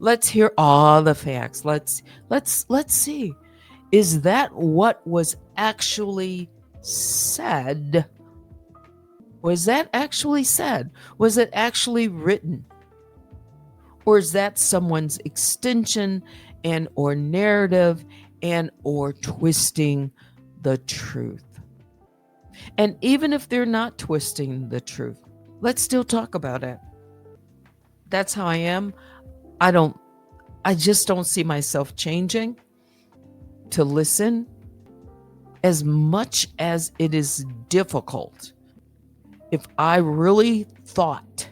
Let's hear all the facts. Let's see. Is that what was actually said? Was that actually said? Was it actually written? Or is that someone's extension and or narrative and or twisting the truth? And even if they're not twisting the truth, let's still talk about it. That's how I am. I just don't see myself changing to listen as much as it is difficult. If I really thought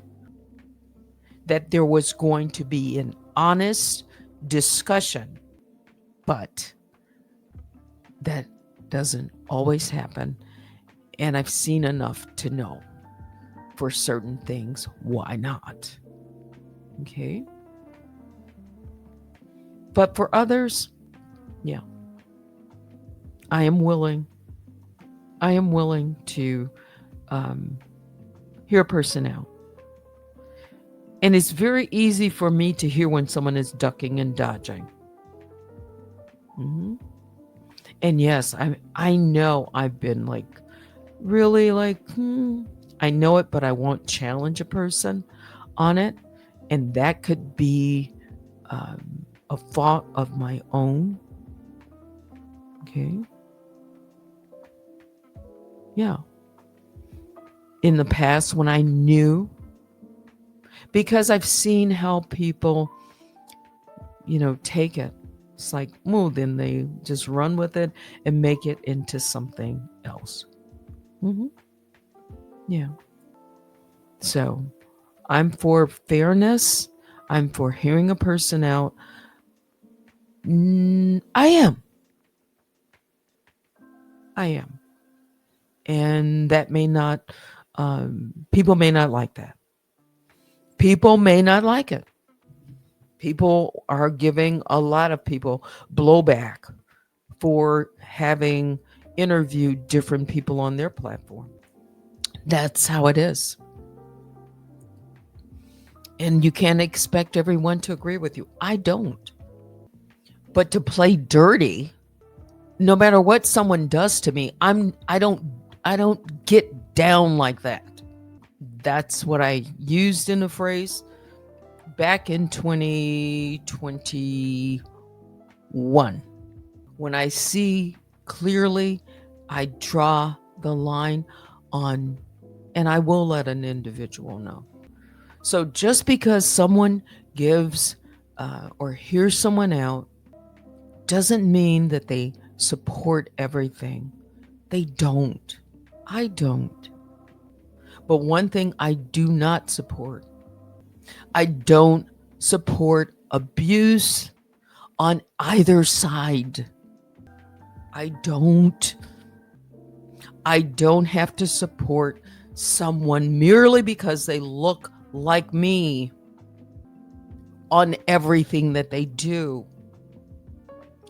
that there was going to be an honest discussion, but that doesn't always happen. And I've seen enough to know for certain things, why not? Okay. But for others, yeah, I am willing to hear a person out. And it's very easy for me to hear when someone is ducking and dodging. Mm-hmm. And yes, I know I've been like, really like, I know it, but I won't challenge a person on it. And that could be a fault of my own. Okay. Yeah. In the past, when I knew, because I've seen how people, take it. It's like, then they just run with it and make it into something else. Mm-hmm. Yeah. So I'm for fairness. I'm for hearing a person out. I am. And that may not, people may not like that. People may not like it. People are giving a lot of people blowback for having interviewed different people on their platform. That's how it is. And you can't expect everyone to agree with you. I don't. But to play dirty, no matter what someone does to me, I don't get down like that. That's what I used in a phrase back in 2021. When I see clearly, I draw the line on, and I will let an individual know. So just because someone gives or hears someone out doesn't mean that they support everything. They don't. I don't. But one thing I do not support, I don't support abuse on either side. I don't have to support someone merely because they look like me on everything that they do.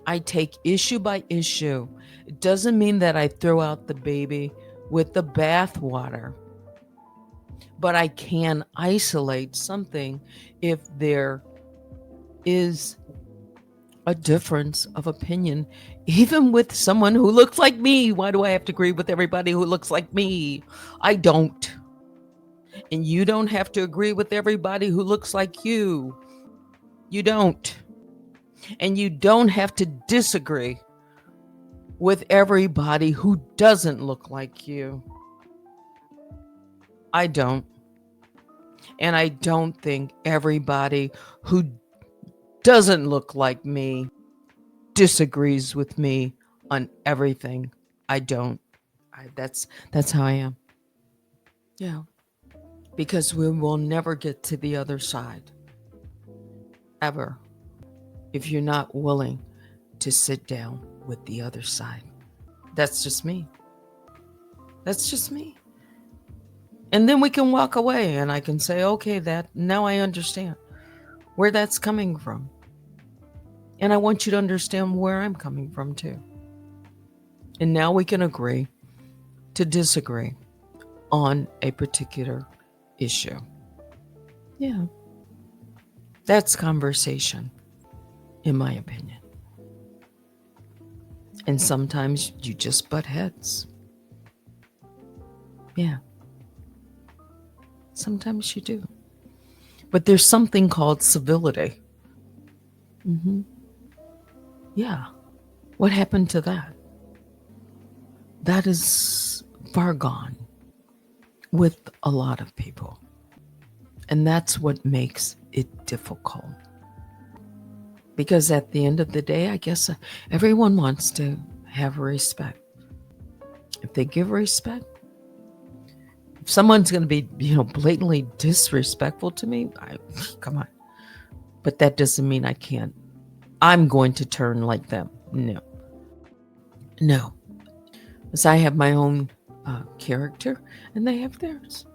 I take issue by issue. It doesn't mean that I throw out the baby with the bathwater, but I can isolate something if there is a difference of opinion, even with someone who looks like me. Why do I have to agree with everybody who looks like me? I don't. And you don't have to agree with everybody who looks like you. You don't. And you don't have to disagree with everybody who doesn't look like you. I don't. And I don't think everybody who doesn't look like me disagrees with me on everything. I don't. That's how I am. Yeah. Because we will never get to the other side. Ever. If you're not willing to sit down with the other side. That's just me. That's just me. And then we can walk away and I can say, okay, now I understand where that's coming from. And I want you to understand where I'm coming from too. And now we can agree to disagree on a particular issue. Yeah. That's conversation, in my opinion. And sometimes you just butt heads. Yeah. Sometimes you do. But there's something called civility. Mm-hmm. Yeah. What happened to that? That is far gone with a lot of people. And that's what makes it difficult. Because at the end of the day, I guess everyone wants to have respect. If they give respect, if someone's going to be, blatantly disrespectful to me, come on. But that doesn't mean I'm going to turn like them. No. Because I have my own character and they have theirs.